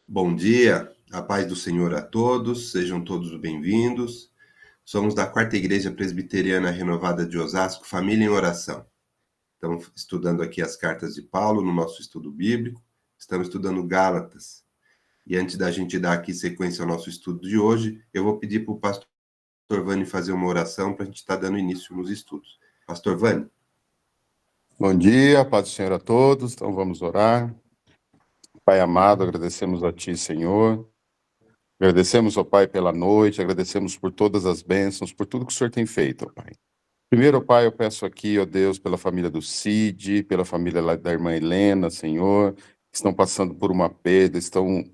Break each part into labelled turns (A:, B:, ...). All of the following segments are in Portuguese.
A: Bom dia, a paz do Senhor a todos, sejam todos bem-vindos. Somos da Quarta Igreja Presbiteriana Renovada de Osasco, Família em Oração. Estamos estudando aqui as cartas de Paulo no nosso estudo bíblico, estamos estudando Gálatas. E antes da gente dar aqui sequência ao nosso estudo de hoje, eu vou pedir para o pastor Vani fazer uma oração para a gente estar dando início nos estudos. Pastor Vani.
B: Bom dia, paz do Senhor a todos. Então vamos orar. Pai amado, agradecemos a Ti, Senhor. Agradecemos, ó Pai, pela noite, agradecemos por todas as bênçãos, por tudo que o Senhor tem feito, ó Pai. Primeiro, ó Pai, eu peço aqui, ó Deus, pela família do Cid, pela família lá da irmã Helena, Senhor, que estão passando por uma perda, estão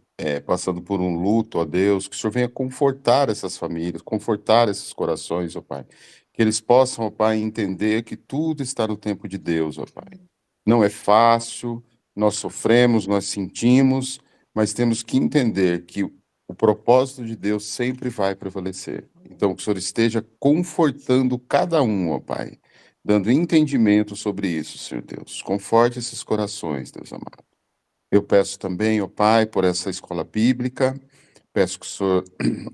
B: passando por um luto, ó Deus, que o Senhor venha confortar essas famílias, confortar esses corações, ó Pai. Que eles possam, ó Pai, entender que tudo está no tempo de Deus, ó Pai. Não é fácil, nós sofremos, nós sentimos, mas temos que entender que o propósito de Deus sempre vai prevalecer. Então, que o Senhor esteja confortando cada um, ó Pai, dando entendimento sobre isso, Senhor Deus. Conforte esses corações, Deus amado. Eu peço também, ó Pai, por essa escola bíblica, peço que o Senhor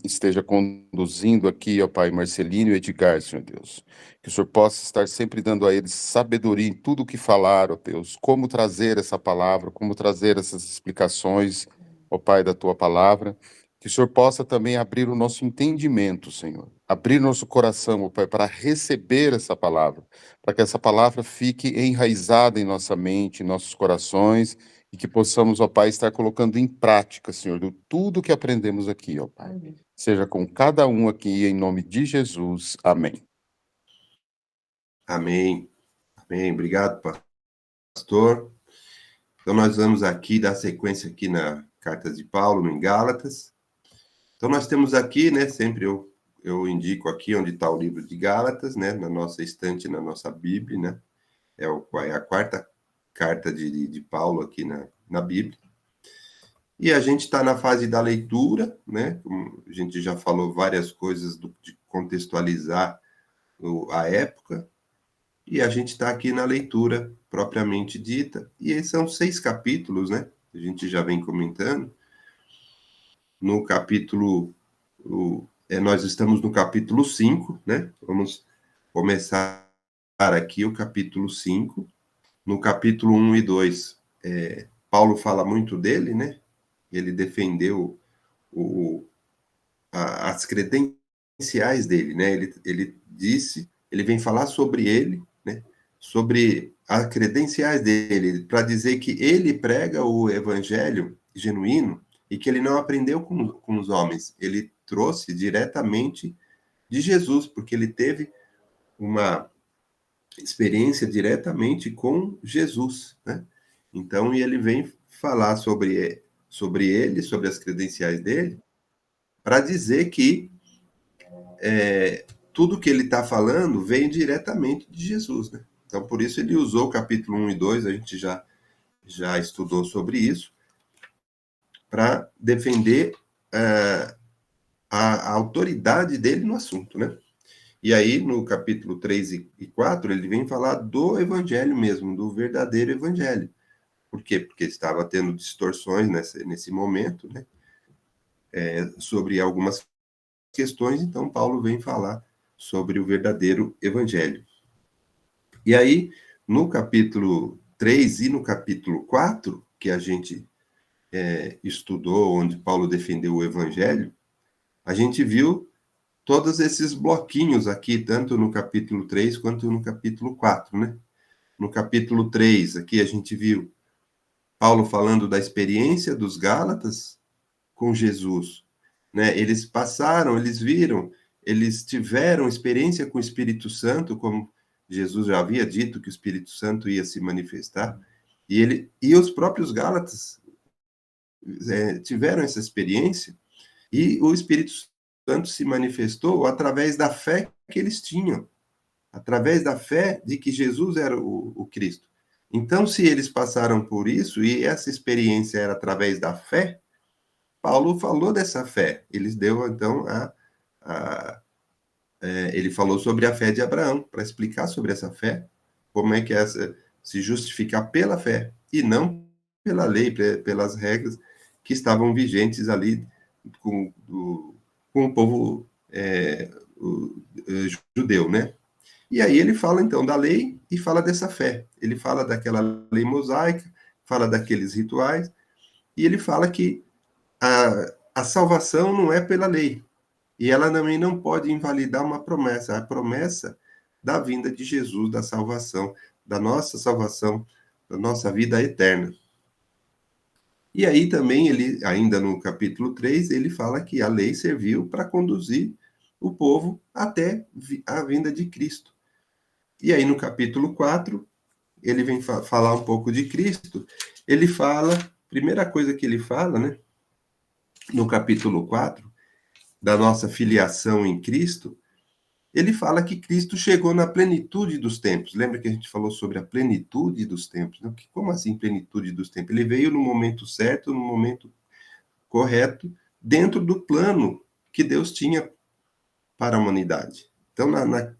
B: esteja conduzindo aqui, ó Pai, Marcelino e Edgar, Senhor Deus. Que o Senhor possa estar sempre dando a eles sabedoria em tudo o que falar, ó Deus. Como trazer essa palavra, como trazer essas explicações, ó Pai, da Tua palavra. Que o Senhor possa também abrir o nosso entendimento, Senhor. Abrir nosso coração, ó Pai, para receber essa palavra. Para que essa palavra fique enraizada em nossa mente, em nossos corações, e que possamos, ó Pai, estar colocando em prática, Senhor, tudo que aprendemos aqui, ó Pai. Seja com cada um aqui, em nome de Jesus. Amém.
A: Amém. Amém. Obrigado, pastor. Então, nós vamos aqui dar sequência aqui na carta de Paulo, em Gálatas. Então, nós temos aqui, né, sempre eu indico aqui onde está o livro de Gálatas, né, na nossa estante, na nossa Bíblia, né, é a quarta carta de Paulo aqui na Bíblia. E a gente está na fase da leitura, né, como a gente já falou várias coisas de contextualizar a época, e a gente está aqui na leitura propriamente dita, e esses são 6 capítulos, né, a gente já vem comentando. No capítulo, nós estamos no capítulo 5, né, vamos começar aqui o capítulo 5. No capítulo 1 e 2, Paulo fala muito dele, né, ele defendeu as credenciais dele, né, ele disse, ele vem falar sobre ele, né, sobre as credenciais dele, para dizer que ele prega o evangelho genuíno e que ele não aprendeu com os homens, ele trouxe diretamente de Jesus, porque ele teve uma experiência diretamente com Jesus, né? Então, e ele vem falar sobre ele, sobre as credenciais dele, para dizer que tudo que ele está falando vem diretamente de Jesus, né? Então, por isso ele usou o capítulo 1 e 2, a gente já estudou sobre isso, para defender a autoridade dele no assunto, né? E aí, no capítulo 3 e 4, ele vem falar do evangelho mesmo, do verdadeiro evangelho. Por quê? Porque estava tendo distorções nesse momento, né? Sobre algumas questões, então Paulo vem falar sobre o verdadeiro evangelho. E aí, no capítulo 3 e no capítulo 4, que a gente estudou, onde Paulo defendeu o evangelho, a gente viu todos esses bloquinhos aqui, tanto no capítulo 3 quanto no capítulo 4, né? No capítulo 3, aqui a gente viu Paulo falando da experiência dos Gálatas com Jesus, né? Eles passaram, eles viram, eles tiveram experiência com o Espírito Santo, como Jesus já havia dito que o Espírito Santo ia se manifestar, e os próprios Gálatas tiveram essa experiência, e o Espírito Santo se manifestou através da fé que eles tinham, através da fé de que Jesus era o Cristo. Então, se eles passaram por isso, e essa experiência era através da fé, Paulo falou dessa fé. Ele deu, então, ele falou sobre a fé de Abraão, para explicar sobre essa fé, como é que se justificar pela fé, e não pela lei, pelas regras, que estavam vigentes ali com o povo judeu, né? E aí ele fala, então, da lei e fala dessa fé. Ele fala daquela lei mosaica, fala daqueles rituais, e ele fala que a salvação não é pela lei. E ela também não pode invalidar uma promessa, a promessa da vinda de Jesus, da salvação, da nossa vida eterna. E aí também, ele, ainda no capítulo 3, ele fala que a lei serviu para conduzir o povo até a vinda de Cristo. E aí no capítulo 4, ele vem falar um pouco de Cristo. Ele fala, primeira coisa que ele fala, né, no capítulo 4, da nossa filiação em Cristo, ele fala que Cristo chegou na plenitude dos tempos. Lembra que a gente falou sobre a plenitude dos tempos? Né? Como assim plenitude dos tempos? Ele veio no momento certo, no momento correto, dentro do plano que Deus tinha para a humanidade. Então,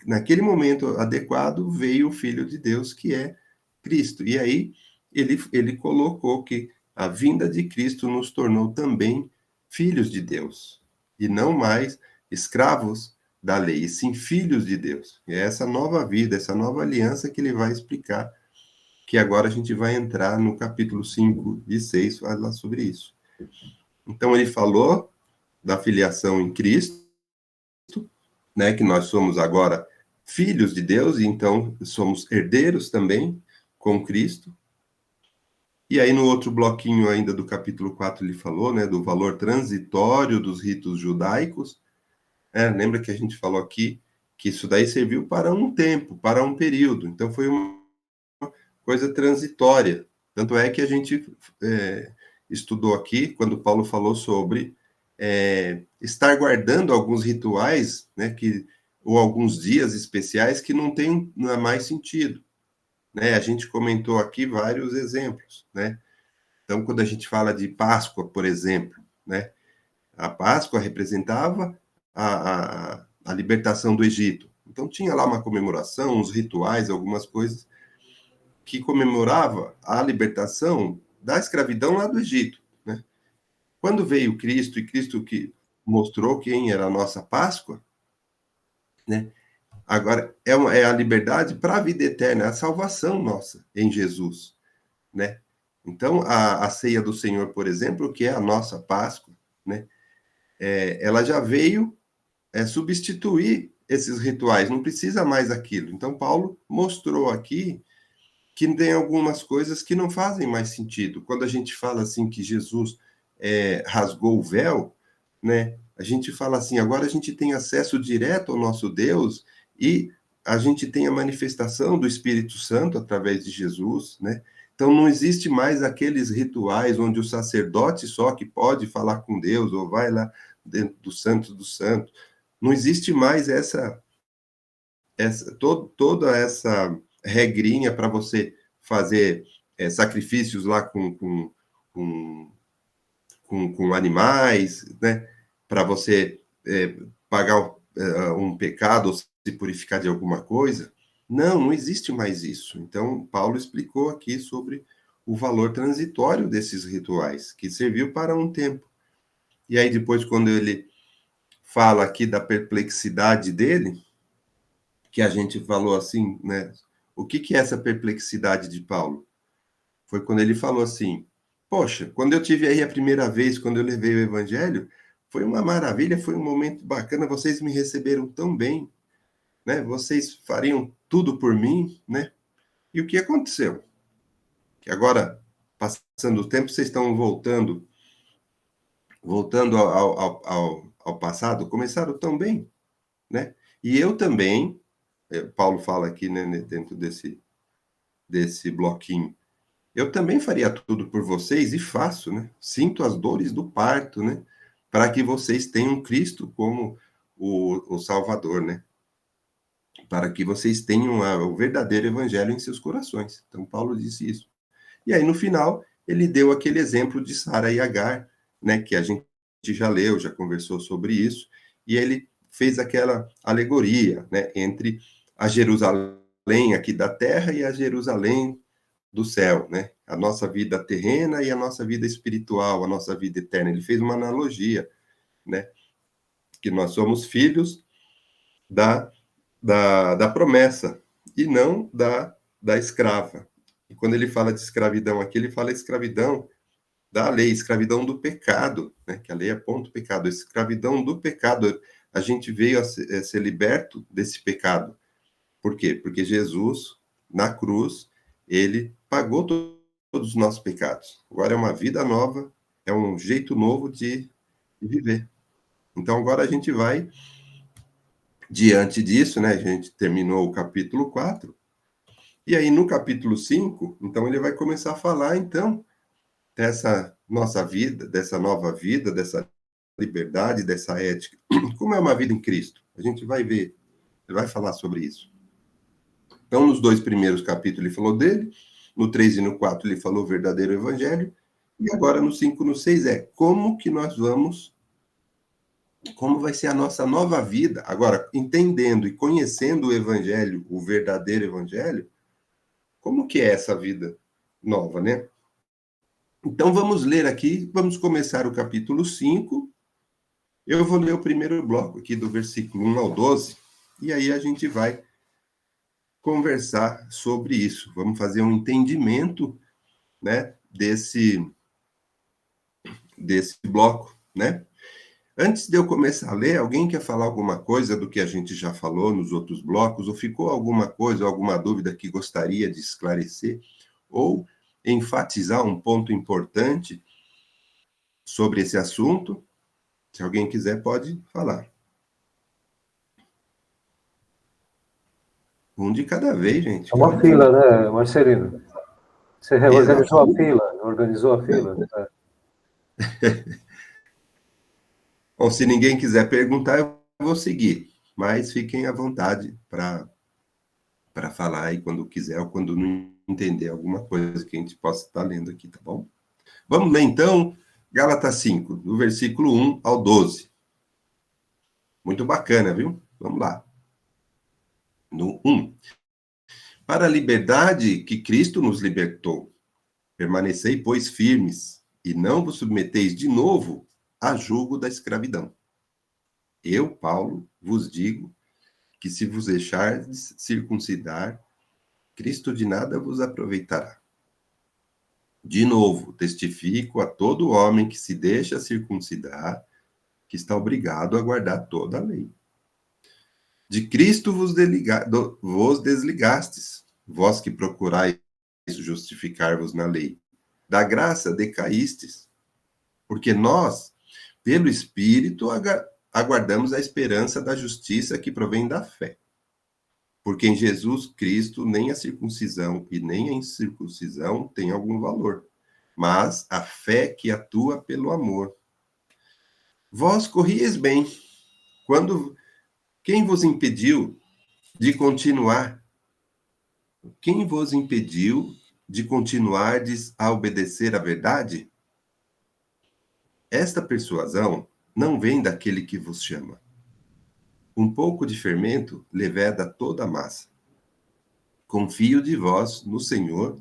A: naquele momento adequado, veio o Filho de Deus, que é Cristo. E aí, ele colocou que a vinda de Cristo nos tornou também filhos de Deus, e não mais escravos da lei, e sim filhos de Deus. E é essa nova vida, essa nova aliança que ele vai explicar, que agora a gente vai entrar no capítulo 5 e 6, falar sobre isso. Então, ele falou da filiação em Cristo, né, que nós somos agora filhos de Deus, e então somos herdeiros também com Cristo. E aí, no outro bloquinho ainda do capítulo 4, ele falou, né, do valor transitório dos ritos judaicos. Lembra que a gente falou aqui que isso daí serviu para um tempo, para um período. Então, foi uma coisa transitória. Tanto é que a gente estudou aqui, quando Paulo falou sobre estar guardando alguns rituais, né, ou alguns dias especiais que não tem mais sentido. Né? A gente comentou aqui vários exemplos, né? Então, quando a gente fala de Páscoa, por exemplo, né? A Páscoa representava a libertação do Egito. Então, tinha lá uma comemoração, uns rituais, algumas coisas que comemorava a libertação da escravidão lá do Egito, né? Quando veio Cristo, e Cristo que mostrou quem era a nossa Páscoa, né? Agora, é a liberdade para a vida eterna, a salvação nossa em Jesus, né? Então, a ceia do Senhor, por exemplo, que é a nossa Páscoa, né? Ela já veio substituir esses rituais, não precisa mais aquilo. Então, Paulo mostrou aqui que tem algumas coisas que não fazem mais sentido. Quando a gente fala assim que Jesus rasgou o véu, né? A gente fala assim, agora a gente tem acesso direto ao nosso Deus e a gente tem a manifestação do Espírito Santo através de Jesus, né? Então não existe mais aqueles rituais onde o sacerdote só que pode falar com Deus ou vai lá dentro do Santo dos Santos. Não existe mais toda essa regrinha para você fazer sacrifícios lá com animais, né? Para você pagar um pecado ou se purificar de alguma coisa. Não existe mais isso. Então, Paulo explicou aqui sobre o valor transitório desses rituais, que serviu para um tempo. E aí, depois, quando ele fala aqui da perplexidade dele, que a gente falou assim, né? O que é essa perplexidade de Paulo? Foi quando ele falou assim: poxa, quando eu tive aí a primeira vez, quando eu levei o evangelho, foi uma maravilha, foi um momento bacana, vocês me receberam tão bem, né? Vocês fariam tudo por mim, né? E o que aconteceu? Que agora, passando o tempo, vocês estão voltando ao passado, começaram tão bem, né? E eu também, Paulo fala aqui, né, dentro desse bloquinho, eu também faria tudo por vocês e faço, né? Sinto as dores do parto, né? Para que vocês tenham Cristo como o Salvador, né? Para que vocês tenham o verdadeiro evangelho em seus corações. Então, Paulo disse isso. E aí, no final, ele deu aquele exemplo de Sara e Agar, né? Que a gente já leu, já conversou sobre isso. E ele fez aquela alegoria, né? Entre a Jerusalém aqui da terra e a Jerusalém do céu, né? A nossa vida terrena e a nossa vida espiritual, a nossa vida eterna. Ele fez uma analogia, né? Que nós somos filhos da promessa e não da escrava. E quando ele fala de escravidão aqui, ele fala escravidão da lei, escravidão do pecado, né? Que a lei aponta o pecado, escravidão do pecado. A gente veio a ser liberto desse pecado. Por quê? Porque Jesus, na cruz, ele pagou todos os nossos pecados. Agora é uma vida nova, é um jeito novo de viver. Então agora a gente vai, diante disso, né? A gente terminou o capítulo 4, e aí no capítulo 5, então ele vai começar a falar, então, dessa nossa vida, dessa nova vida, dessa liberdade, dessa ética. Como é uma vida em Cristo? A gente vai ver, ele vai falar sobre isso. Então, nos 2 primeiros capítulos ele falou dele, no 3 e no 4 ele falou o verdadeiro evangelho, e agora no 5 e no 6 é como que nós vamos, como vai ser a nossa nova vida. Agora, entendendo e conhecendo o evangelho, o verdadeiro evangelho, como que é essa vida nova, né? Então, vamos ler aqui, vamos começar o capítulo 5. Eu vou ler o primeiro bloco aqui, do versículo 1 ao 12, e aí a gente vai conversar sobre isso. Vamos fazer um entendimento, né, desse bloco, né? Antes de eu começar a ler, alguém quer falar alguma coisa do que a gente já falou nos outros blocos, ou ficou alguma coisa, alguma dúvida que gostaria de esclarecer, ou enfatizar um ponto importante sobre esse assunto? Se alguém quiser, pode falar. Um de cada vez, gente.
C: É uma fila, né, Marcelino? Você reorganizou a fila, organizou a fila. Né?
A: Bom, se ninguém quiser perguntar, eu vou seguir. Mas fiquem à vontade para falar aí quando quiser ou quando não entender alguma coisa que a gente possa estar lendo aqui, tá bom? Vamos ler então Gálatas 5, do versículo 1 ao 12. Muito bacana, viu? Vamos lá. No 1. Para a liberdade que Cristo nos libertou, permanecei, pois, firmes, e não vos submeteis de novo a jugo da escravidão. Eu, Paulo, vos digo que se vos deixardes circuncidar, Cristo de nada vos aproveitará. De novo, testifico a todo homem que se deixa circuncidar, que está obrigado a guardar toda a lei. De Cristo vos desligastes, vós que procurais justificar-vos na lei. Da graça decaístes, porque nós, pelo Espírito, aguardamos a esperança da justiça que provém da fé. Porque em Jesus Cristo nem a circuncisão e nem a incircuncisão tem algum valor, mas a fé que atua pelo amor. Vós corrieis bem, quem vos impediu de continuar? Quem vos impediu de continuardes a obedecer à verdade? Esta persuasão não vem daquele que vos chama. Um pouco de fermento leveda toda a massa. Confio de vós no Senhor,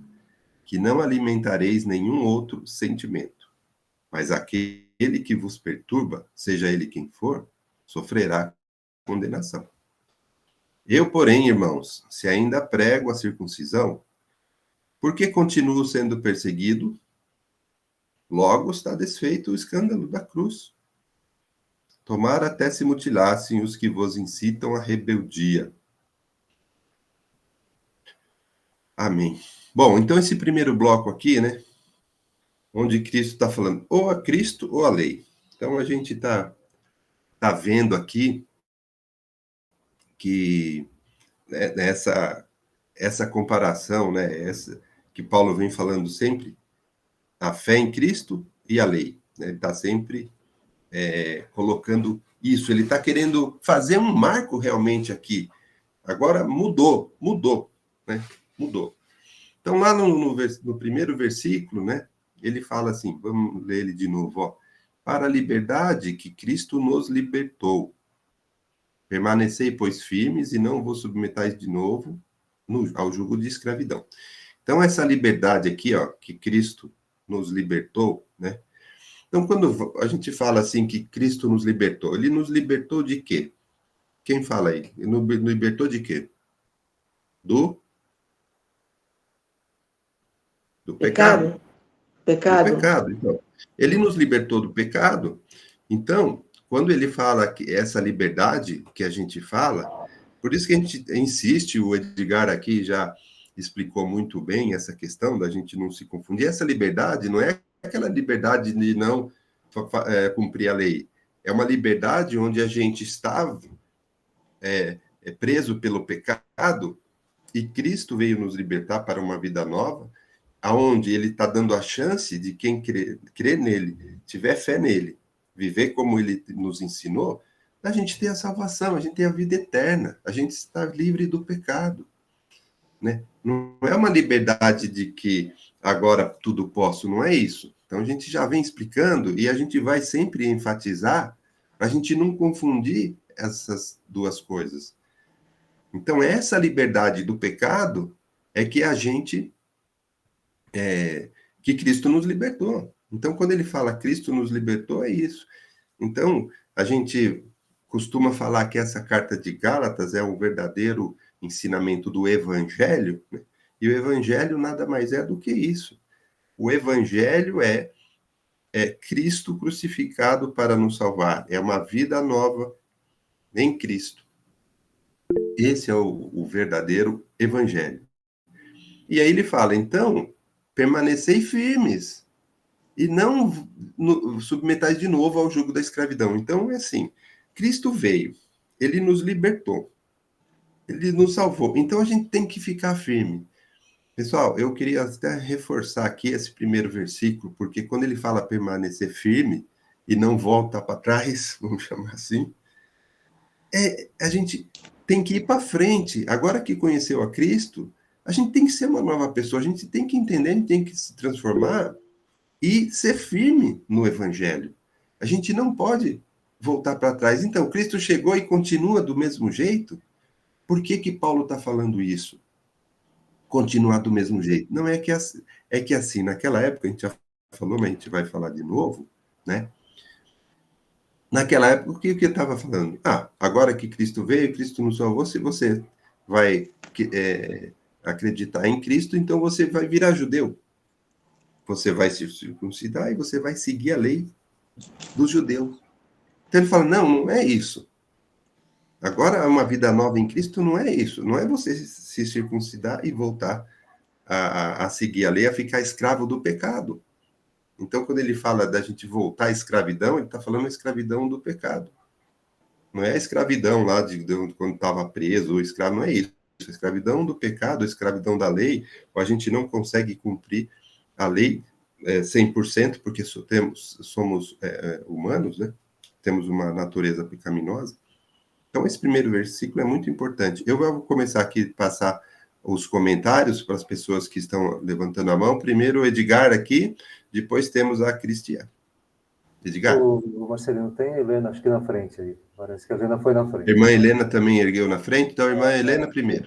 A: que não alimentareis nenhum outro sentimento, mas aquele que vos perturba, seja ele quem for, sofrerá condenação. Eu, porém, irmãos, se ainda prego a circuncisão, por que continuo sendo perseguido? Logo está desfeito o escândalo da cruz. Tomara até se mutilassem os que vos incitam à rebeldia. Amém. Bom, então esse primeiro bloco aqui, né, onde Cristo está falando ou a Cristo ou a lei. Então a gente tá vendo aqui que, né, essa comparação, né, essa que Paulo vem falando sempre, a fé em Cristo e a lei. Né? Ele está sempre colocando isso. Ele está querendo fazer um marco realmente aqui. Agora mudou, né? Mudou. Então, lá no primeiro versículo, né, ele fala assim, vamos ler ele de novo, ó. Para a liberdade que Cristo nos libertou. Permanecei, pois, firmes e não vos submetais de novo ao jugo de escravidão. Então, essa liberdade aqui, ó, que Cristo nos libertou, né? Então, quando a gente fala assim que Cristo nos libertou, ele nos libertou de quê? Quem fala aí? Ele nos libertou de quê? Do pecado.
D: Pecado?
A: Do
D: Pecado?
A: pecado. Então, ele nos libertou do pecado. Então, quando ele fala que essa liberdade que a gente fala, por isso que a gente insiste, o Edgar aqui já explicou muito bem essa questão da gente não se confundir. Essa liberdade não é aquela liberdade de não cumprir a lei. É uma liberdade onde a gente está preso pelo pecado e Cristo veio nos libertar para uma vida nova, aonde ele está dando a chance de quem crer nele, tiver fé nele, viver como ele nos ensinou, a gente ter a salvação, a gente ter a vida eterna, a gente está livre do pecado. Né? Não é uma liberdade de que agora tudo posso, não é isso. Então a gente já vem explicando e a gente vai sempre enfatizar para a gente não confundir essas duas coisas. Então essa liberdade do pecado é que a gente que Cristo nos libertou. Então quando ele fala Cristo nos libertou, é isso. Então a gente costuma falar que essa carta de Gálatas é um verdadeiro ensinamento do Evangelho, né? E o Evangelho nada mais é do que isso. O Evangelho é Cristo crucificado para nos salvar, é uma vida nova em Cristo. Esse é o verdadeiro Evangelho. E aí ele fala, então, permanecei firmes e não submetais de novo ao jugo da escravidão. Então, é assim, Cristo veio, ele nos libertou, ele nos salvou. Então, a gente tem que ficar firme. Pessoal, eu queria até reforçar aqui esse primeiro versículo, porque quando ele fala permanecer firme e não volta para trás, vamos chamar assim, a gente tem que ir para frente. Agora que conheceu a Cristo, a gente tem que ser uma nova pessoa, a gente tem que entender, a gente tem que se transformar e ser firme no Evangelho. A gente não pode voltar para trás. Então, Cristo chegou e continua do mesmo jeito? Por que Paulo está falando isso? Continuar do mesmo jeito. Não é que assim, naquela época, a gente já falou, mas a gente vai falar de novo, né? Naquela época, o que estava falando? Agora que Cristo veio, Cristo nos salvou, se você vai acreditar em Cristo, então você vai virar judeu. Você vai se circuncidar e você vai seguir a lei dos judeus. Então ele fala, não é isso. Agora, uma vida nova em Cristo não é isso. Não é você se circuncidar e voltar a seguir a lei, a ficar escravo do pecado. Então, quando ele fala da gente voltar à escravidão, ele está falando a escravidão do pecado. Não é a escravidão lá de quando estava preso ou escravo, não é isso. A escravidão do pecado, a escravidão da lei, a gente não consegue cumprir a lei 100%, porque somos humanos, né? Temos uma natureza pecaminosa. Então, esse primeiro versículo é muito importante. Eu vou começar aqui a passar os comentários para as pessoas que estão levantando a mão. Primeiro o Edgar aqui, depois temos a Cristiane. Edgar.
C: O Marcelino tem a Helena, acho que na frente aí. Parece que a Helena foi na frente.
A: Irmã Helena também ergueu na frente, então a irmã Helena primeiro.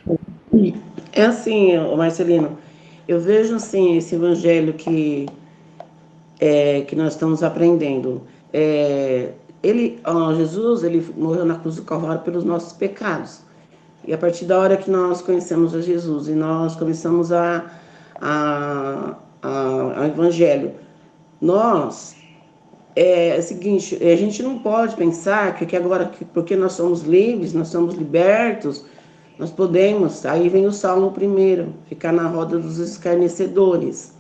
D: É assim, Marcelino, eu vejo assim, esse evangelho que nós estamos aprendendo. Jesus, ele morreu na cruz do Calvário pelos nossos pecados. E a partir da hora que nós conhecemos a Jesus e nós começamos ao Evangelho, é o seguinte, a gente não pode pensar que agora, porque nós somos livres, nós somos libertos, nós podemos, aí vem o Salmo 1, ficar na roda dos escarnecedores.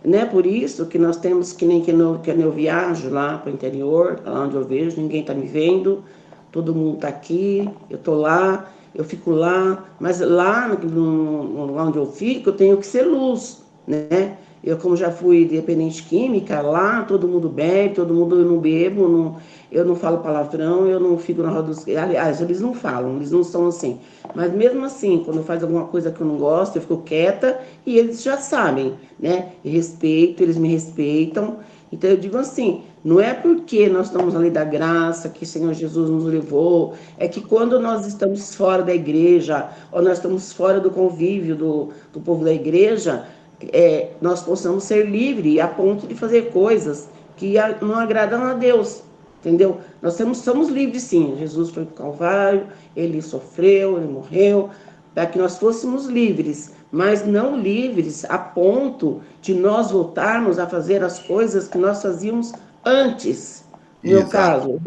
D: Né? Por isso que nós temos que eu viajo lá para o interior, lá onde eu vejo, ninguém está me vendo, todo mundo está aqui, eu estou lá, eu fico lá, mas lá onde eu fico, eu tenho que ser luz, né? Eu, como já fui dependente química, lá todo mundo bebe, eu não bebo, eu não falo palavrão, eu não fico na roda dos... Aliás, eles não falam, eles não são assim. Mas mesmo assim, quando faz alguma coisa que eu não gosto, eu fico quieta e eles já sabem, né? Eles me respeitam. Então eu digo assim, não é porque nós estamos na lei da graça, que o Senhor Jesus nos levou, é que quando nós estamos fora da igreja, ou nós estamos fora do convívio do povo da igreja, nós possamos ser livres a ponto de fazer coisas que não agradam a Deus, entendeu? Nós somos livres sim, Jesus foi para o Calvário, ele sofreu, ele morreu, para que nós fôssemos livres, mas não livres a ponto de nós voltarmos a fazer as coisas que nós fazíamos antes. No meu
A: Exato.
D: caso,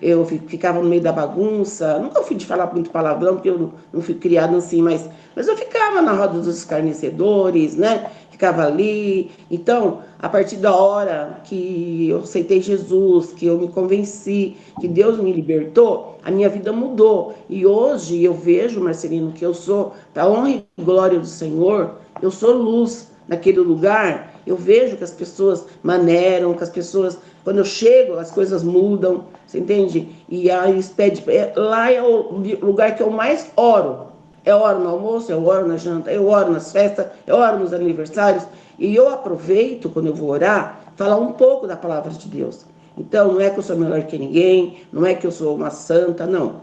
D: eu ficava no meio da bagunça, nunca fui de falar muito palavrão, porque eu não fui criado assim, mas eu ficava na roda dos escarnecedores, né? Ficava ali. Então, a partir da hora que eu aceitei Jesus, que eu me convenci, que Deus me libertou, a minha vida mudou. E hoje eu vejo, Marcelino, que eu sou, para a honra e glória do Senhor, eu sou luz naquele lugar. Eu vejo que as pessoas maneiram, que as pessoas, quando eu chego, as coisas mudam, você entende? E aí eles pedem, lá é o lugar que eu mais oro. Eu oro no almoço, eu oro na janta, eu oro nas festas, eu oro nos aniversários. E eu aproveito, quando eu vou orar, falar um pouco da palavra de Deus. Então, não é que eu sou melhor que ninguém, não é que eu sou uma santa, não.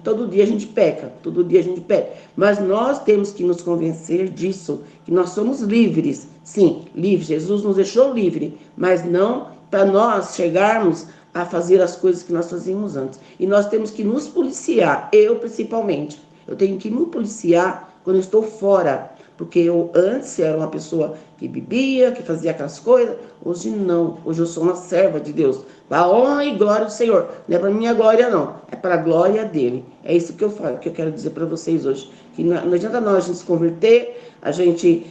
D: Todo dia a gente peca, todo dia a gente peca. Mas nós temos que nos convencer disso, que nós somos livres. Sim, livres. Jesus nos deixou livre, mas não para nós chegarmos a fazer as coisas que nós fazíamos antes. E nós temos que nos policiar, eu principalmente. Eu tenho que me policiar quando eu estou fora, porque eu antes era uma pessoa que bebia, que fazia aquelas coisas. Hoje não, hoje eu sou uma serva de Deus. Para a honra e glória do Senhor. Não é para minha glória não, é para a glória dele. É isso que eu falo, que eu quero dizer para vocês hoje. Que não adianta nós a gente se converter, a gente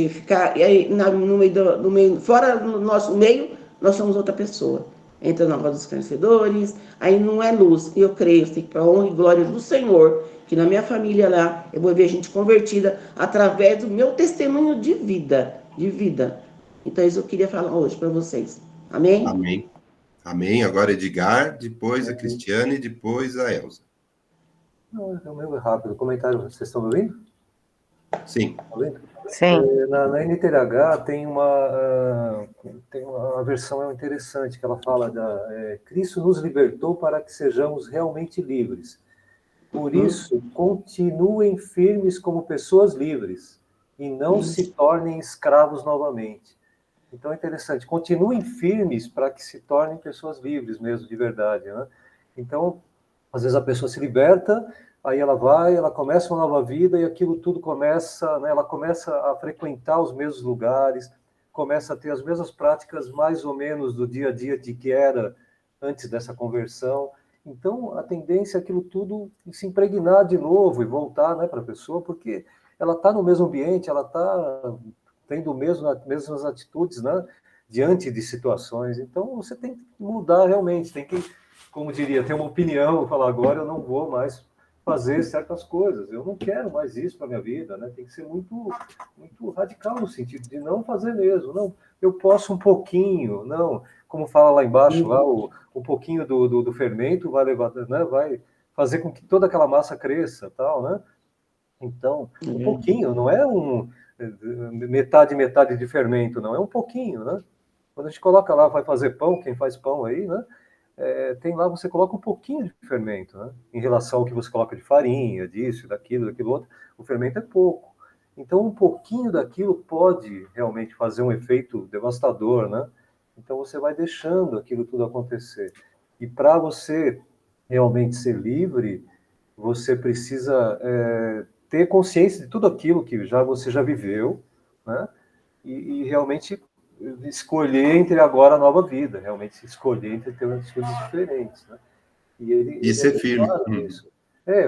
D: ficar aí, no meio, fora do nosso meio, nós somos outra pessoa. Entra na roda dos vencedores, aí não é luz. E eu creio, sei que para a honra e glória do Senhor, que na minha família lá, eu vou ver gente convertida através do meu testemunho de vida, de vida. Então, isso eu queria falar hoje para vocês. Amém?
A: Amém. Amém. Agora Edgar, depois a Cristiane, depois a Elza.
C: Não, é o meu rápido. Comentário, vocês estão me ouvindo?
A: Sim.
C: Tá ouvindo?
E: Sim.
C: Na NTLH tem uma versão interessante que ela fala Cristo nos libertou para que sejamos realmente livres. Por isso, continuem firmes como pessoas livres e não se tornem escravos novamente. Então é interessante, continuem firmes para que se tornem pessoas livres mesmo, de verdade, né? Então, às vezes a pessoa se liberta, aí ela começa uma nova vida e aquilo tudo começa, né, ela começa a frequentar os mesmos lugares, começa a ter as mesmas práticas mais ou menos do dia a dia de que era antes dessa conversão. Então, a tendência é aquilo tudo se impregnar de novo e voltar, né, para a pessoa, porque ela está no mesmo ambiente, ela está tendo as mesmas atitudes, né, diante de situações. Então, você tem que mudar realmente, tem que, como diria, ter uma opinião, falar agora eu não vou mais fazer certas coisas, eu não quero mais isso para minha vida, né? Tem que ser muito, muito radical no sentido de não fazer mesmo, não, eu posso um pouquinho, não, como fala lá embaixo, lá, um pouquinho do fermento vai levar, né, vai fazer com que toda aquela massa cresça, tal, né? Então, um pouquinho, não é metade de fermento, não, é um pouquinho, né? Quando a gente coloca lá, vai fazer pão, quem faz pão aí, né? Tem lá, você coloca um pouquinho de fermento, né? Em relação ao que você coloca de farinha, disso, daquilo outro, o fermento é pouco. Então, um pouquinho daquilo pode realmente fazer um efeito devastador, né? Então, você vai deixando aquilo tudo acontecer. E para você realmente ser livre, você precisa ter consciência de tudo aquilo que você já viveu, né? E realmente escolher entre agora a nova vida, realmente escolher entre ter umas coisas diferentes, né?
A: E ser firme.
C: Isso.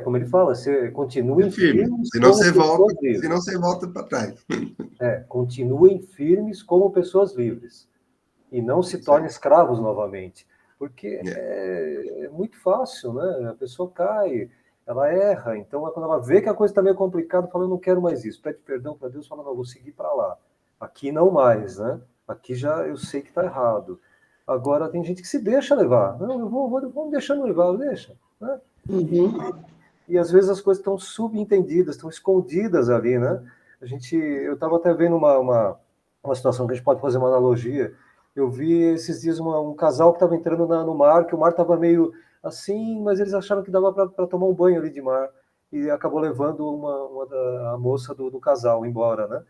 C: Como ele fala, você continue firmes
A: senão você volta para trás.
C: Continuem firmes como pessoas livres e não se tornem escravos novamente, porque é muito fácil, né? A pessoa cai, ela erra, então quando ela vê que a coisa está meio complicada, fala, eu não quero mais isso, pede perdão para Deus, fala, não, vou seguir para lá, aqui não mais, né? Aqui já eu sei que está errado. Agora tem gente que se deixa levar, não, eu vou me deixando levar, deixa, né? E às vezes as coisas estão subentendidas, estão escondidas ali, né? Eu estava até vendo uma situação que a gente pode fazer uma analogia. Eu vi esses dias um casal que estava entrando no mar, que o mar estava meio assim, mas eles acharam que dava para tomar um banho ali de mar. e acabou levando a moça do casal embora, né?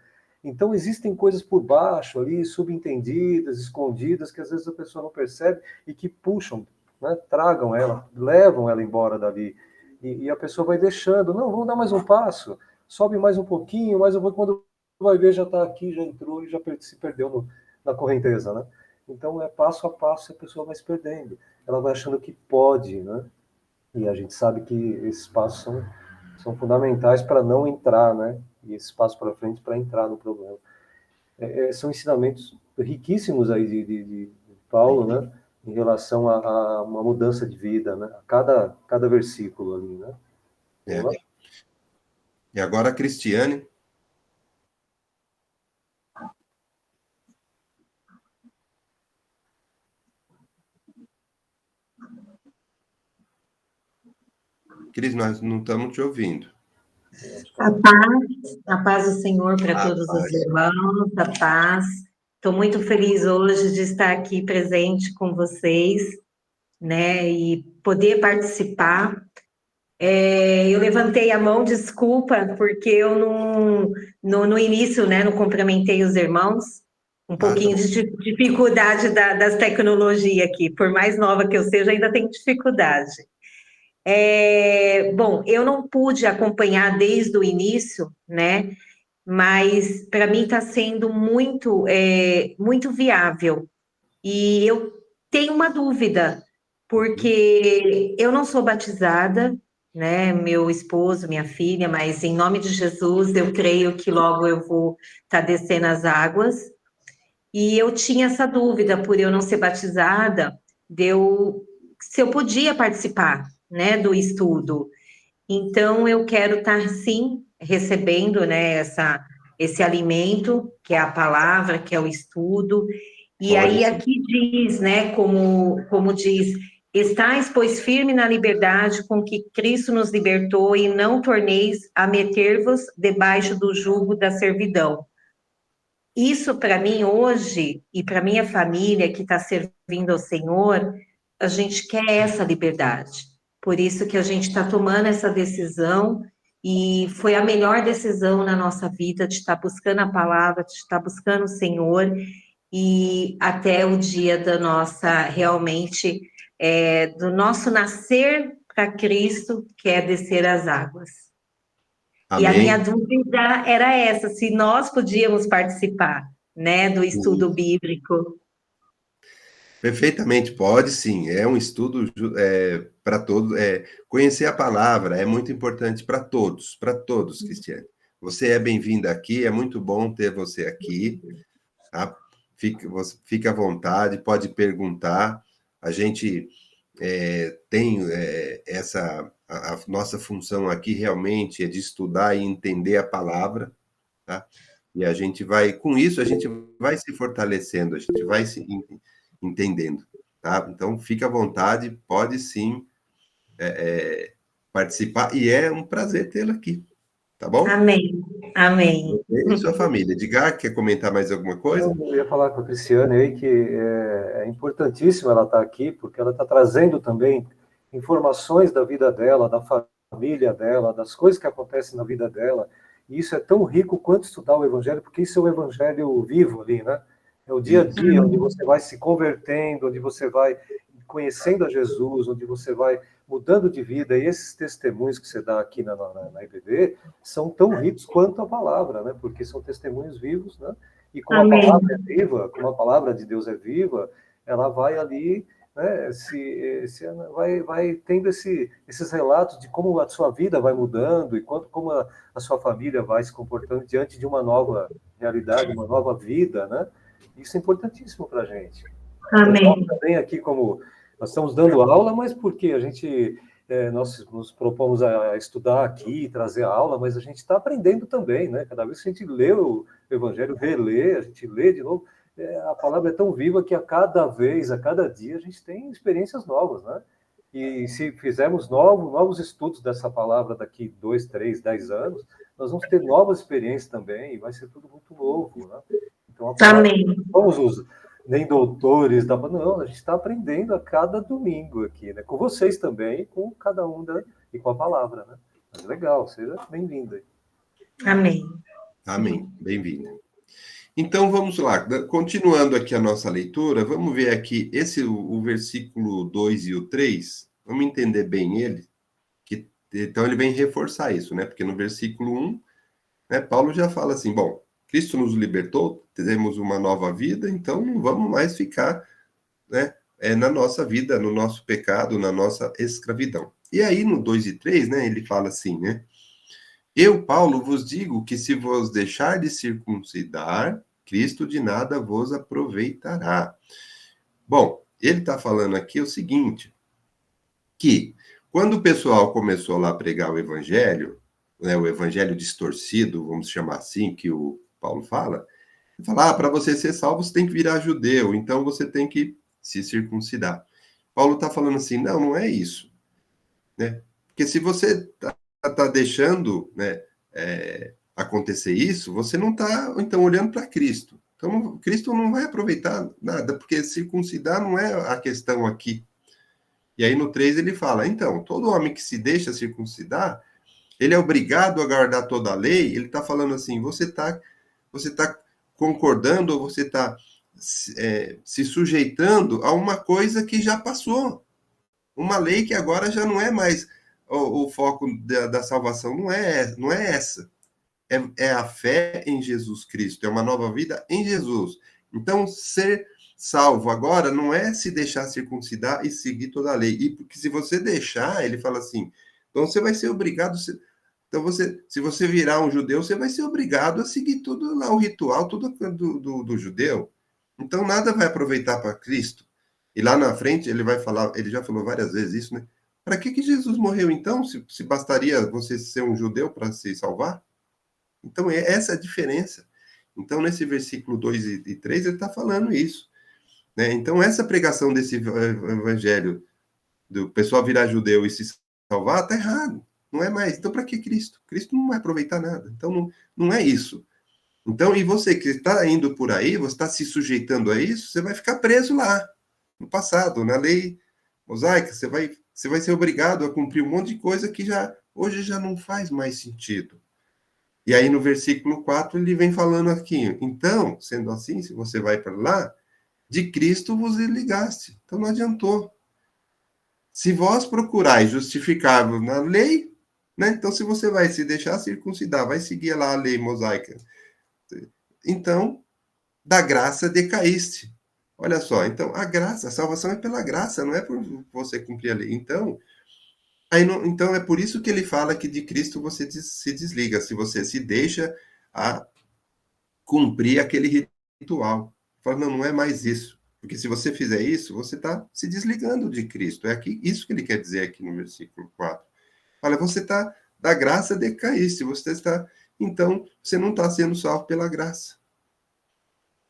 C: Então, existem coisas por baixo ali, subentendidas, escondidas, que às vezes a pessoa não percebe e que puxam, né? Tragam ela, levam ela embora dali. E a pessoa vai deixando, não, vamos dar mais um passo, sobe mais um pouquinho, mas eu vou, quando vai ver, já está aqui, já entrou e já se perdeu na correnteza, né? Então, é passo a passo, a pessoa vai se perdendo. Ela vai achando que pode, né? E a gente sabe que esses passos são fundamentais para não entrar, né? E esses passos para frente para entrar no problema. São ensinamentos riquíssimos aí de Paulo, né? Em relação a uma mudança de vida, né? A cada versículo ali, né?
A: É. E agora a Cristiane. Cris, nós não estamos te ouvindo.
E: A paz do Senhor para todos os irmãos, a paz. Estou muito feliz hoje de estar aqui presente com vocês, né, e poder participar. Eu levantei a mão, desculpa, porque eu no início, né, não cumprimentei os irmãos, um pouquinho de dificuldade das tecnologias aqui, por mais nova que eu seja, ainda tenho dificuldade. Bom, eu não pude acompanhar desde o início, né? Mas para mim está sendo muito viável. E eu tenho uma dúvida, porque eu não sou batizada, né? Meu esposo, minha filha, mas em nome de Jesus, eu creio que logo eu vou estar descendo as águas. E eu tinha essa dúvida, por eu não ser batizada, se eu podia participar, né, do estudo. Então, eu quero estar, sim, recebendo, né, esse alimento, que é a palavra, que é o estudo. E aí, aqui diz, né, como diz, estais, pois, firme na liberdade com que Cristo nos libertou e não torneis a meter-vos debaixo do jugo da servidão. Isso, para mim, hoje, e para minha família que está servindo ao Senhor, a gente quer essa liberdade. Por isso que a gente está tomando essa decisão, e foi a melhor decisão na nossa vida, de estar buscando a palavra, de estar buscando o Senhor, e até o dia da nossa, realmente, do nosso nascer para Cristo, que é descer as águas. Amém. E a minha dúvida era essa, se nós podíamos participar, né, do estudo bíblico.
A: Perfeitamente, pode sim. É um estudo para todos. Conhecer a palavra é muito importante para todos, Cristiane. Você é bem-vinda aqui, é muito bom ter você aqui. Tá? Fica à vontade, pode perguntar. A gente tem a nossa função aqui realmente é de estudar e entender a palavra, tá? E a gente vai, com isso, a gente vai se fortalecendo, a gente vai se entendendo, tá? Então, fica à vontade, pode sim participar, e é um prazer tê-la aqui, tá bom?
E: Amém, amém.
A: E sua família. Edgar, quer comentar mais alguma coisa?
C: Eu ia falar com a Cristiane aí que é importantíssimo ela estar aqui, porque ela está trazendo também informações da vida dela, da família dela, das coisas que acontecem na vida dela, e isso é tão rico quanto estudar o Evangelho, porque isso é o Evangelho vivo ali, né? É o dia a dia, onde você vai se convertendo, onde você vai conhecendo a Jesus, onde você vai mudando de vida, e esses testemunhos que você dá aqui na IBD são tão ricos quanto a palavra, né? Porque são testemunhos vivos, né? E como a palavra é viva, como a palavra de Deus é viva, ela vai ali, né? Vai tendo esses relatos de como a sua vida vai mudando e como a sua família vai se comportando diante de uma nova realidade, uma nova vida, né? Isso é importantíssimo para a gente.
E: Amém.
C: Nós também aqui, como nós estamos dando aula, mas porque a gente, nós nos propomos a estudar aqui, trazer a aula, mas a gente está aprendendo também, né? Cada vez que a gente lê o Evangelho, relê, a gente lê de novo, a palavra é tão viva que a cada vez, a cada dia, a gente tem experiências novas, né? E se fizermos novos estudos dessa palavra daqui 2, 3, 10 anos, nós vamos ter novas experiências também, e vai ser tudo muito novo, né? Então, a palavra,
E: Amém.
C: Não somos nem doutores, não, a gente está aprendendo a cada domingo aqui, né? Com vocês também, com cada um e com a palavra, né? Mas legal, seja bem-vindo aí.
E: Amém.
A: Amém. Bem-vindo. Então, vamos lá. Continuando aqui a nossa leitura, vamos ver aqui o versículo 2 e o 3. Vamos entender bem ele. Então, ele vem reforçar isso, né? Porque no versículo 1, né, Paulo já fala assim, bom, Cristo nos libertou, temos uma nova vida, então não vamos mais ficar, né, na nossa vida, no nosso pecado, na nossa escravidão. E aí, no 2 e 3, né, ele fala assim, né? Eu, Paulo, vos digo que se vos deixar de circuncidar, Cristo de nada vos aproveitará. Bom, ele está falando aqui o seguinte, que quando o pessoal começou lá a pregar o evangelho, né, o evangelho distorcido, vamos chamar assim, que o Paulo fala, ele fala, para você ser salvo, você tem que virar judeu, então você tem que se circuncidar. Paulo está falando assim, não é isso, né? Porque se você está deixando, né, acontecer isso, você não está, então, olhando para Cristo. Então, Cristo não vai aproveitar nada, porque circuncidar não é a questão aqui. E aí, no 3, ele fala, então, todo homem que se deixa circuncidar, ele é obrigado a guardar toda a lei. Ele está falando assim, você tá concordando, ou você está se sujeitando a uma coisa que já passou. Uma lei que agora já não é mais o foco da salvação, não é essa. É a fé em Jesus Cristo, é uma nova vida em Jesus. Então, ser salvo agora não é se deixar circuncidar e seguir toda a lei. E porque se você deixar, ele fala assim, então você vai ser obrigado. Então, se você virar um judeu, você vai ser obrigado a seguir tudo lá, o ritual, tudo do judeu. Então, nada vai aproveitar para Cristo. E lá na frente, ele vai falar, ele já falou várias vezes isso, né? Para que Jesus morreu, então, se bastaria você ser um judeu para se salvar? Então, essa é a diferença. Então, nesse versículo 2 e 3, ele está falando isso, né? Então, essa pregação desse evangelho, do pessoal virar judeu e se salvar, está errado. Não é mais. Então, para que Cristo? Cristo não vai aproveitar nada. Então, não é isso. Então, e você que está indo por aí, você está se sujeitando a isso, você vai ficar preso lá, no passado, na lei mosaica, você vai ser obrigado a cumprir um monte de coisa que hoje já não faz mais sentido. E aí, no versículo 4, ele vem falando aqui, então, sendo assim, se você vai para lá, de Cristo vos ligaste. Então, não adiantou. Se vós procurais justificável na lei, né? Então, se você vai se deixar circuncidar, vai seguir lá a lei mosaica, então, da graça decaíste. Olha só, então, a salvação é pela graça, não é por você cumprir a lei. Então, então é por isso que ele fala que de Cristo você se desliga, se você se deixa a cumprir aquele ritual. Fala, não é mais isso. Porque se você fizer isso, você está se desligando de Cristo. É isso que ele quer dizer aqui no versículo 4. Fala, você está, da graça decaíste, você está, então, você não está sendo salvo pela graça.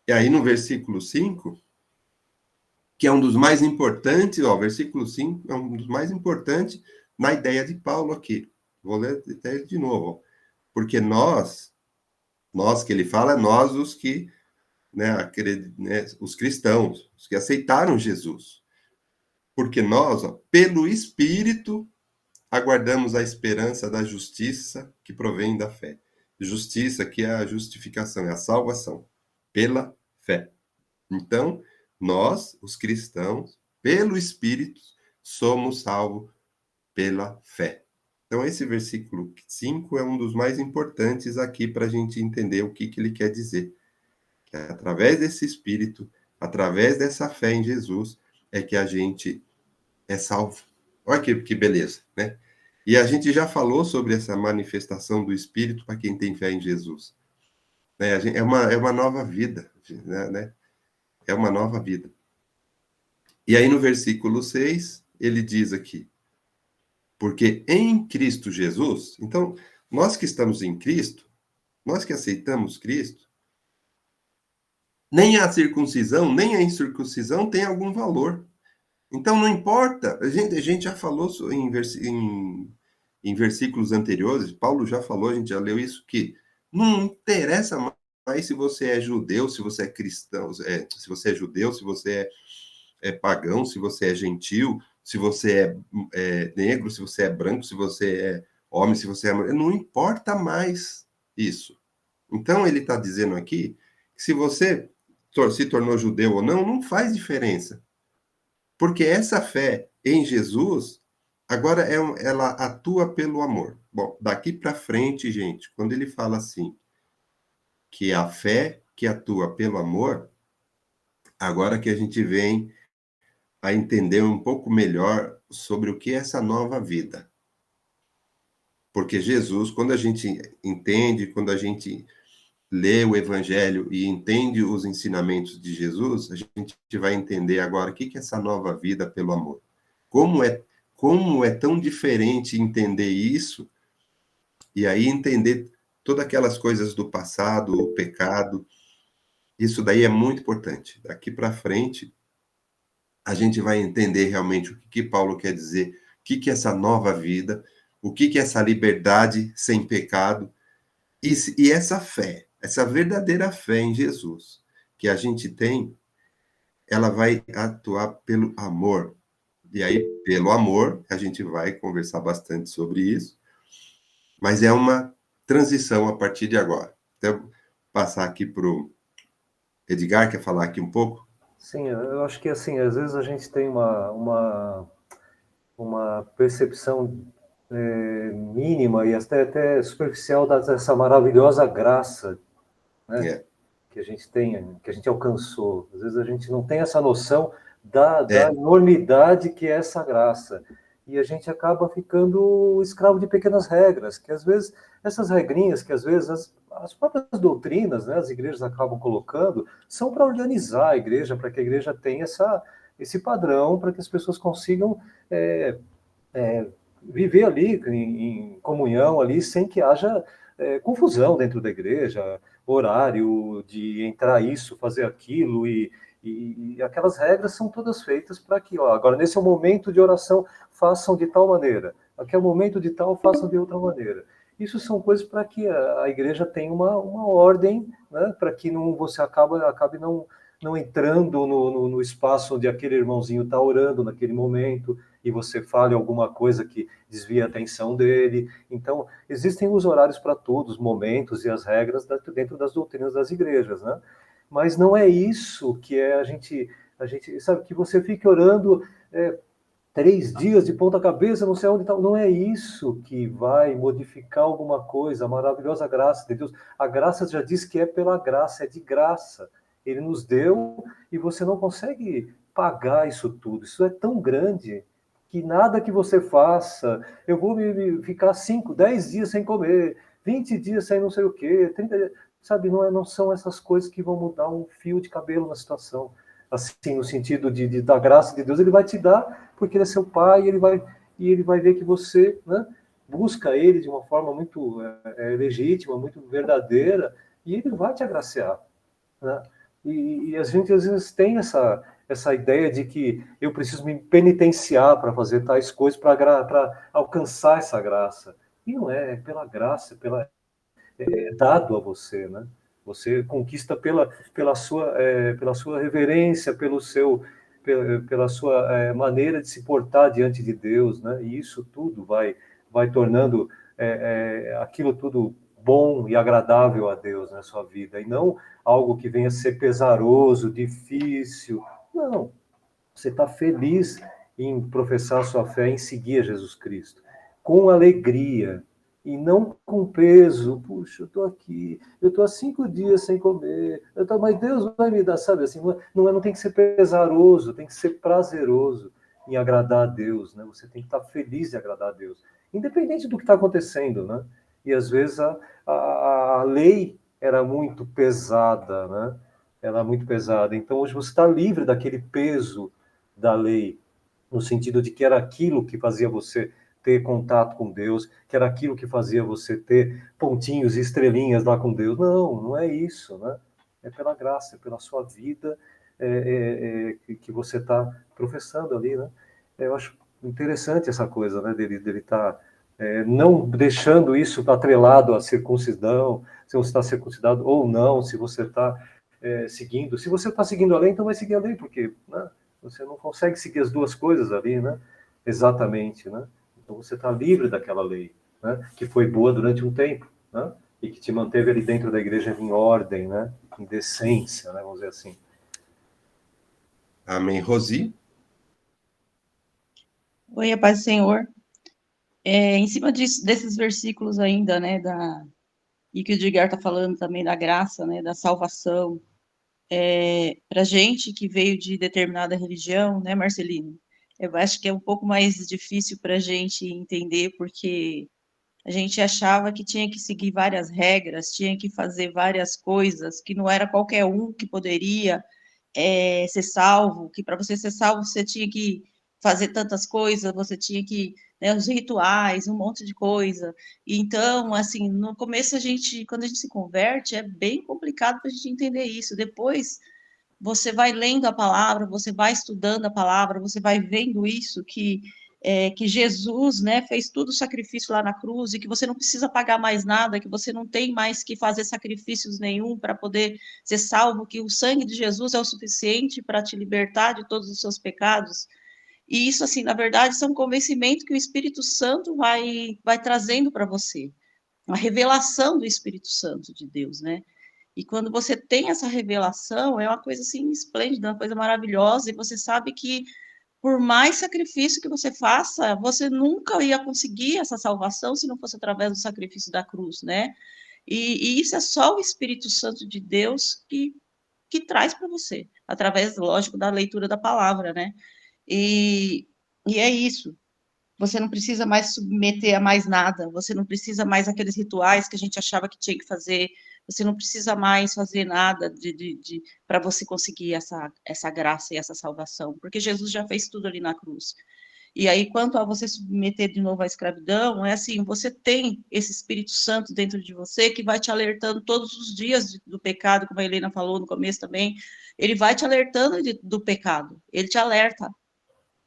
A: E aí no versículo 5, que é um dos mais importantes, versículo 5 é um dos mais importantes na ideia de Paulo aqui. Vou ler até de novo. Porque nós que ele fala, nós os que, né, os cristãos, os que aceitaram Jesus. Porque nós, pelo Espírito, aguardamos a esperança da justiça que provém da fé. Justiça que é a justificação, é a salvação, pela fé. Então, nós, os cristãos, pelo Espírito, somos salvos pela fé. Então, esse versículo 5 é um dos mais importantes aqui para a gente entender o que ele quer dizer. Que é através desse Espírito, através dessa fé em Jesus, é que a gente é salvo. Olha que beleza, né? E a gente já falou sobre essa manifestação do Espírito para quem tem fé em Jesus. Né? É uma nova vida, né? É uma nova vida. E aí no versículo 6, ele diz aqui, porque em Cristo Jesus, então, nós que estamos em Cristo, nós que aceitamos Cristo, nem a circuncisão, nem a incircuncisão tem algum valor. Então, não importa, a gente já falou em versículos anteriores, Paulo já falou, a gente já leu isso, que não interessa mais se você é judeu, se você é cristão, se você é judeu, se você é pagão, se você é gentil, se você é negro, se você é branco, se você é homem, se você é mulher, não importa mais isso. Então, ele está dizendo aqui que se você se tornou judeu ou não, não faz diferença. Porque essa fé em Jesus, agora ela atua pelo amor. Bom, daqui para frente, gente, quando ele fala assim, que a fé que atua pelo amor, agora que a gente vem a entender um pouco melhor sobre o que é essa nova vida. Porque Jesus, quando a gente entende, quando a gente lê o Evangelho e entende os ensinamentos de Jesus, a gente vai entender agora o que é essa nova vida pelo amor. Como é tão diferente entender isso, e aí entender todas aquelas coisas do passado, o pecado. Isso daí é muito importante. Daqui para frente, a gente vai entender realmente o que Paulo quer dizer, o que é essa nova vida, o que é essa liberdade sem pecado, e essa fé, essa verdadeira fé em Jesus, que a gente tem, ela vai atuar pelo amor. E aí, pelo amor, a gente vai conversar bastante sobre isso, mas é uma transição a partir de agora. Então, passar aqui para o Edgar, quer falar aqui um pouco?
C: Sim, eu acho que assim, às vezes a gente tem uma percepção mínima e até superficial dessa maravilhosa graça, né?
A: É.
C: Que a gente tem, que a gente alcançou. Às vezes a gente não tem essa noção da
A: É.
C: enormidade que é essa graça. E a gente acaba ficando escravo de pequenas regras, que às vezes, essas regrinhas que às vezes as próprias doutrinas, né, as igrejas acabam colocando, são para organizar a igreja, para que a igreja tenha esse padrão, para que as pessoas consigam viver ali em comunhão ali, sem que haja confusão dentro da igreja, horário de entrar isso, fazer aquilo, e aquelas regras são todas feitas para que, agora nesse é o momento de oração, façam de tal maneira, aqui é o momento de tal, façam de outra maneira. Isso são coisas para que a igreja tenha uma ordem, né, para que você acabe não entrando no espaço onde aquele irmãozinho está orando naquele momento, e você fale alguma coisa que desvia a atenção dele. Então, existem os horários para todos, os momentos e as regras dentro das doutrinas das igrejas, né? Mas não é isso que a gente sabe, que você fique orando 3 dias de ponta cabeça, não sei onde tal. Não é isso que vai modificar alguma coisa, a maravilhosa graça de Deus. A graça já diz que é pela graça, é de graça. Ele nos deu e você não consegue pagar isso tudo. Isso é tão grande que nada que você faça, eu vou ficar 5, 10 dias sem comer, 20 dias sem não sei o quê, 30 dias, sabe, não são essas coisas que vão mudar um fio de cabelo na situação. Assim, no sentido da graça de Deus, ele vai te dar, porque ele é seu pai, e ele vai ver que você, né, busca ele de uma forma muito legítima, muito verdadeira, e ele vai te agraciar, né? E a gente às vezes tem essa ideia de que eu preciso me penitenciar para fazer tais coisas, para alcançar essa graça. E não é pela graça, é dado a você, né? Você conquista pela sua reverência, pela sua maneira de se portar diante de Deus, né? E isso tudo vai tornando aquilo tudo bom e agradável a Deus na sua vida, e não algo que venha ser pesaroso, difícil. Não, você está feliz em professar sua fé, em seguir a Jesus Cristo, com alegria, e não com peso. Puxa, eu estou aqui, eu estou há 5 dias sem comer, mas Deus vai me dar, sabe assim, não tem que ser pesaroso, tem que ser prazeroso em agradar a Deus, né? Você tem que estar feliz em agradar a Deus, independente do que está acontecendo, né? E às vezes a lei era muito pesada, né? Era muito pesada. Então hoje você está livre daquele peso da lei, no sentido de que era aquilo que fazia você ter contato com Deus, que era aquilo que fazia você ter pontinhos e estrelinhas lá com Deus. Não é isso, né? É pela graça, é pela sua vida que você está professando ali, né? Eu acho interessante essa coisa, né? Dele estar não deixando isso atrelado à circuncisão, se você está circuncidado ou não, se você está seguindo. Se você está seguindo a lei, então vai seguir a lei, porque, né, você não consegue seguir as duas coisas ali, né? Exatamente, né? Então você está livre daquela lei. né, que foi boa durante um tempo, né, e que te manteve ali dentro da igreja em ordem, né, em decência, né, vamos dizer assim.
A: Amém. Rosi?
F: Oi, a paz do Senhor. Em cima desses versículos ainda, né, e que o Edgar está falando também da graça, né, da salvação, para gente que veio de determinada religião, né, Marcelino, eu acho que é um pouco mais difícil para a gente entender, porque a gente achava que tinha que seguir várias regras, tinha que fazer várias coisas, que não era qualquer um que poderia ser salvo, que para você ser salvo você tinha que fazer tantas coisas, você tinha que, né, os rituais, um monte de coisa. Então, assim, no começo quando a gente se converte, é bem complicado para a gente entender isso. Depois você vai lendo a palavra, você vai estudando a palavra, você vai vendo isso, que Jesus, né, fez tudo o sacrifício lá na cruz, e que você não precisa pagar mais nada, que você não tem mais que fazer sacrifícios nenhum para poder ser salvo, que o sangue de Jesus é o suficiente para te libertar de todos os seus pecados. E isso, assim, na verdade, isso é um convencimento que o Espírito Santo vai trazendo para você, uma revelação do Espírito Santo de Deus, né? E quando você tem essa revelação, é uma coisa assim esplêndida, uma coisa maravilhosa, e você sabe que por mais sacrifício que você faça, você nunca ia conseguir essa salvação se não fosse através do sacrifício da cruz, né? E isso é só o Espírito Santo de Deus que traz para você, através, lógico, da leitura da palavra, né? E, e é isso. Você não precisa mais se submeter a mais nada, você não precisa mais aqueles rituais que a gente achava que tinha que fazer, você não precisa mais fazer nada para você conseguir essa graça e essa salvação, porque Jesus já fez tudo ali na cruz. E aí, quanto a você submeter de novo à escravidão, é assim, você tem esse Espírito Santo dentro de você que vai te alertando todos os dias do pecado, como a Helena falou no começo também, ele vai te alertando do pecado, ele te alerta.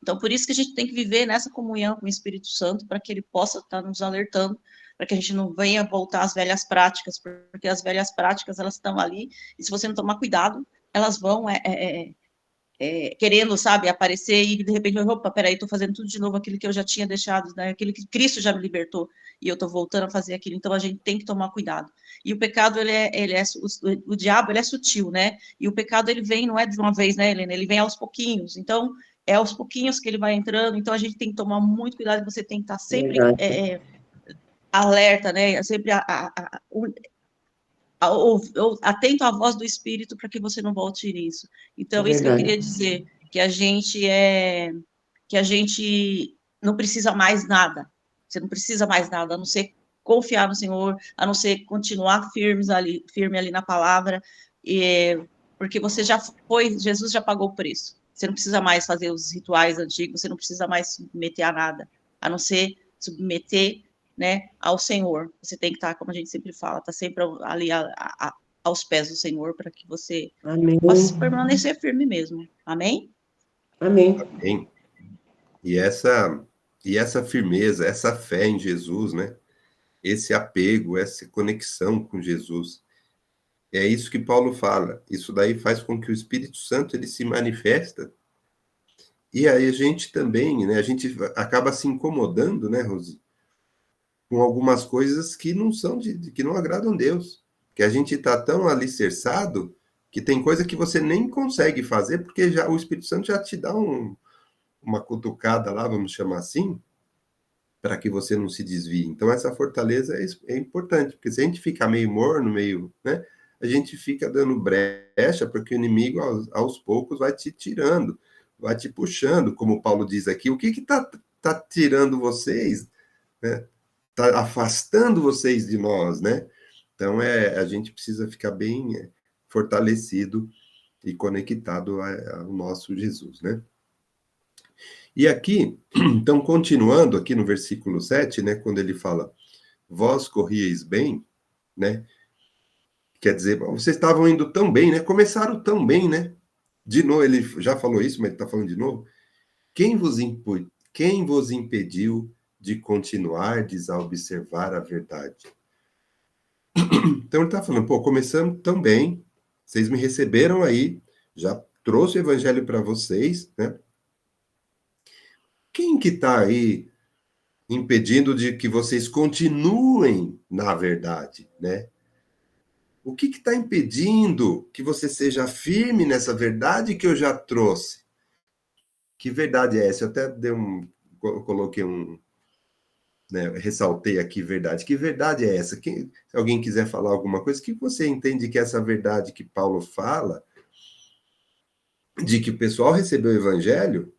F: Então, por isso que a gente tem que viver nessa comunhão com o Espírito Santo, para que ele possa estar nos alertando, para que a gente não venha voltar às velhas práticas, porque as velhas práticas, elas estão ali, e se você não tomar cuidado, elas vão querendo, sabe, aparecer, e de repente, opa, peraí, estou fazendo tudo de novo, aquilo que eu já tinha deixado, né, aquilo que Cristo já me libertou, e eu estou voltando a fazer aquilo, então a gente tem que tomar cuidado. E o pecado, o diabo, ele é sutil, né, e o pecado, ele vem, não é de uma vez, né, Helena, ele vem aos pouquinhos, então, é aos pouquinhos que ele vai entrando, então a gente tem que tomar muito cuidado, você tem que estar sempre alerta, né, sempre atento à voz do Espírito para que você não volte nisso. Então, isso que eu queria dizer, que a gente não precisa mais nada. Você não precisa mais nada, a não ser confiar no Senhor, a não ser continuar firme ali na palavra, porque você já foi, Jesus já pagou o preço. Você não precisa mais fazer os rituais antigos, você não precisa mais submeter a nada, a não ser submeter, né, ao Senhor. Você tem que estar, como a gente sempre fala, tá sempre ali aos pés do Senhor, para que você possa permanecer firme mesmo. Amém?
D: Amém.
A: Amém. E essa firmeza, essa fé em Jesus, né? Esse apego, essa conexão com Jesus, é isso que Paulo fala. Isso daí faz com que o Espírito Santo ele se manifesta. E aí a gente também, né? A gente acaba se incomodando, né, Rosi, com algumas coisas que não são que não agradam a Deus. Que a gente está tão alicerçado que tem coisa que você nem consegue fazer porque já o Espírito Santo já te dá uma cutucada lá, vamos chamar assim, para que você não se desvie. Então, essa fortaleza é importante, porque se a gente fica meio morno, meio, né, a gente fica dando brecha, porque o inimigo, aos poucos, vai te tirando, vai te puxando, como o Paulo diz aqui. O que tá tirando vocês, né? Tá afastando vocês de nós, né? Então, a gente precisa ficar bem fortalecido e conectado ao nosso Jesus, né? E aqui, então, continuando aqui no versículo 7, né, quando ele fala, vós corrieis bem, né, quer dizer, vocês estavam indo tão bem, né, começaram tão bem, né, de novo, ele já falou isso, mas ele está falando de novo, quem vos impediu de continuardes a observar a verdade? Então ele está falando, pô, começamos tão bem, vocês me receberam aí, já trouxe o evangelho para vocês, né, quem que está aí impedindo de que vocês continuem na verdade, né? O que está impedindo que você seja firme nessa verdade que eu já trouxe? Que verdade é essa? Eu até coloquei né, ressaltei aqui verdade. Que verdade é essa? Se alguém quiser falar alguma coisa, que você entende que essa verdade que Paulo fala, de que o pessoal recebeu o evangelho,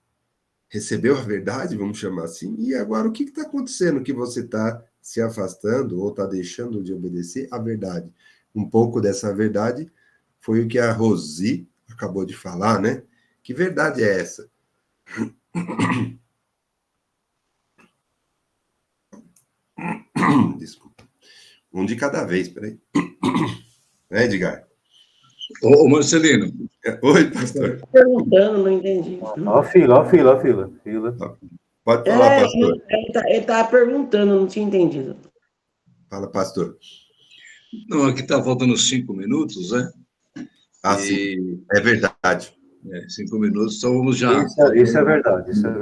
A: recebeu a verdade, vamos chamar assim, e agora o que está acontecendo que você está se afastando ou está deixando de obedecer à verdade? Um pouco dessa verdade foi o que a Rosi acabou de falar, né? Que verdade é essa? Desculpa. Um de cada vez, peraí. Né, Edgar?
G: Ô, Marcelino.
A: Oi, pastor.
D: Perguntando, não entendi.
C: Ó a fila.
A: Pode falar, pastor.
D: Ele estava perguntando, não tinha entendido.
A: Fala, pastor.
G: Não, aqui está faltando 5 minutos, né?
A: Ah, sim. É verdade.
G: 5 minutos, então vamos já...
C: Isso é verdade.
G: Essa é a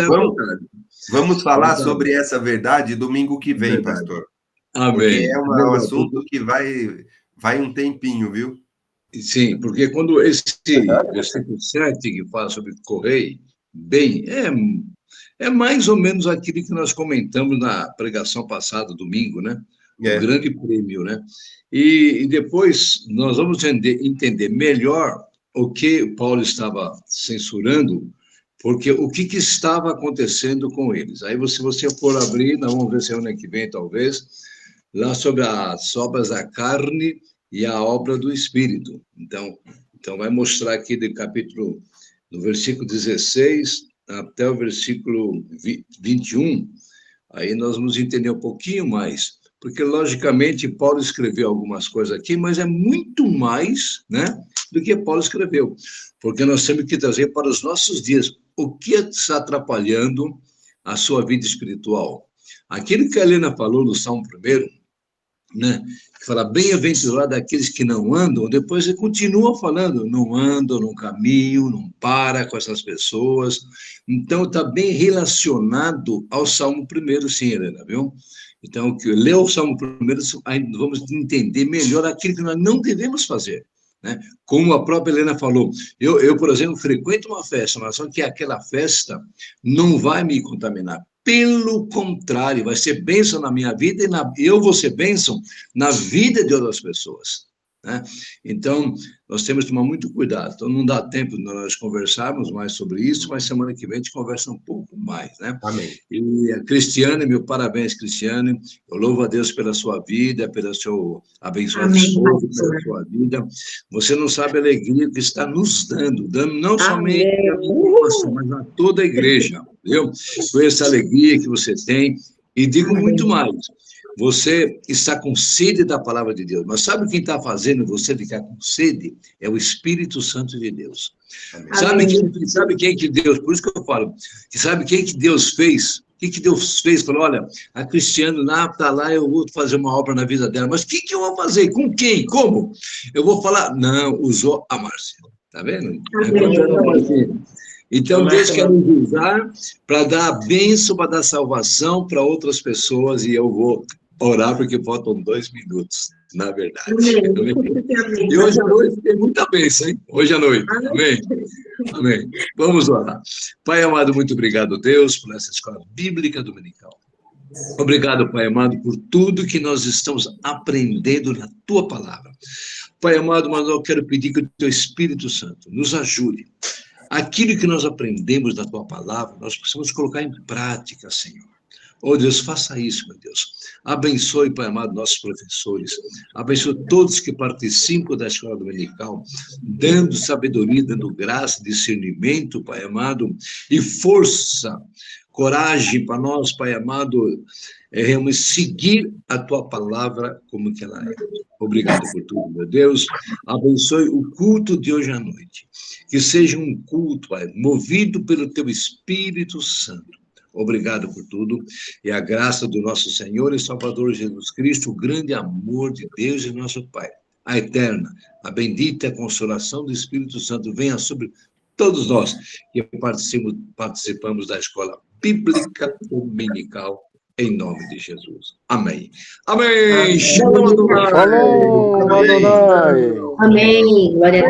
G: verdade.
A: Vamos falar sobre essa verdade domingo que vem,
G: verdade.
A: pastor.
G: Amém.
A: Porque é um assunto que vai um tempinho, viu?
G: Sim, porque quando esse versículo 7 que fala sobre correr bem, é mais ou menos aquilo que nós comentamos na pregação passada, domingo, né? O grande prêmio, né? E depois nós vamos entender melhor o que Paulo estava censurando, porque o que estava acontecendo com eles. Aí, se você for abrir, nós vamos ver semana que vem, talvez, lá sobre as obras da carne e a obra do Espírito. Então vai mostrar aqui do versículo 16 até o versículo 21, aí nós vamos entender um pouquinho mais, porque, logicamente, Paulo escreveu algumas coisas aqui, mas é muito mais, né, do que Paulo escreveu, porque nós temos que trazer para os nossos dias o que está atrapalhando a sua vida espiritual. Aquilo que a Helena falou no Salmo 1, né, que fala, bem-aventurado aqueles que não andam, depois ele continua falando, não andam no caminho, não para com essas pessoas. Então, está bem relacionado ao Salmo 1, sim, Helena, viu? Então, que leu o Salmo 1, aí vamos entender melhor aquilo que nós não devemos fazer, né? Como a própria Helena falou, eu, por exemplo, frequento uma festa, mas só que aquela festa não vai me contaminar. Pelo contrário, vai ser bênção na minha vida e eu vou ser bênção na vida de outras pessoas, né? Então, nós temos que tomar muito cuidado. Então, não dá tempo de nós conversarmos mais sobre isso, mas semana que vem a gente conversa um pouco mais, né?
A: Amém.
G: E a Cristiane, meu parabéns, Cristiane. Eu louvo a Deus pela sua vida, pelo seu abençoado esposo, pela sua vida. Você não sabe a alegria que está nos dando não somente a nossa, mas a toda a igreja, viu? Com essa alegria que você tem. E digo muito mais. Você está com sede da palavra de Deus, mas sabe quem está fazendo você ficar com sede? É o Espírito Santo de Deus. Sabe quem que Deus, por isso que eu falo, sabe quem que Deus fez? O que Deus fez? Falou, olha, a Cristiane está lá, eu vou fazer uma obra na vida dela, mas o que eu vou fazer? Com quem? Como? Eu vou falar, não, usou a Márcia, tá vendo? Então, Deus quer nos usar para dar a bênção, para dar salvação para outras pessoas, e eu vou orar, porque faltam 2 minutos, na verdade. E hoje à noite tem muita bênção, hein? Hoje à noite. Amém? Amém. Vamos orar. Pai amado, muito obrigado, Deus, por essa escola bíblica dominical. Obrigado, Pai amado, por tudo que nós estamos aprendendo na Tua palavra. Pai amado, mas eu quero pedir que o Teu Espírito Santo nos ajude. Aquilo que nós aprendemos da Tua palavra, nós precisamos colocar em prática, Senhor. Oh, Deus, faça isso, meu Deus. Abençoe, Pai amado, nossos professores. Abençoe todos que participam da escola dominical, dando sabedoria, dando graça, discernimento, Pai amado, e força, coragem para nós, Pai amado, realmente seguir a Tua palavra como que ela é. Obrigado por tudo, meu Deus. Abençoe o culto de hoje à noite. Que seja um culto, Pai, movido pelo Teu Espírito Santo. Obrigado por tudo, e a graça do nosso Senhor e Salvador Jesus Cristo, o grande amor de Deus e nosso Pai, a eterna, a bendita consolação do Espírito Santo venha sobre todos nós que participamos da escola bíblica dominical, em nome de Jesus. Amém. Amém. Shalom, Adonai.
B: Shalom,
G: Amém.
B: Adonai.
H: Amém. Glória a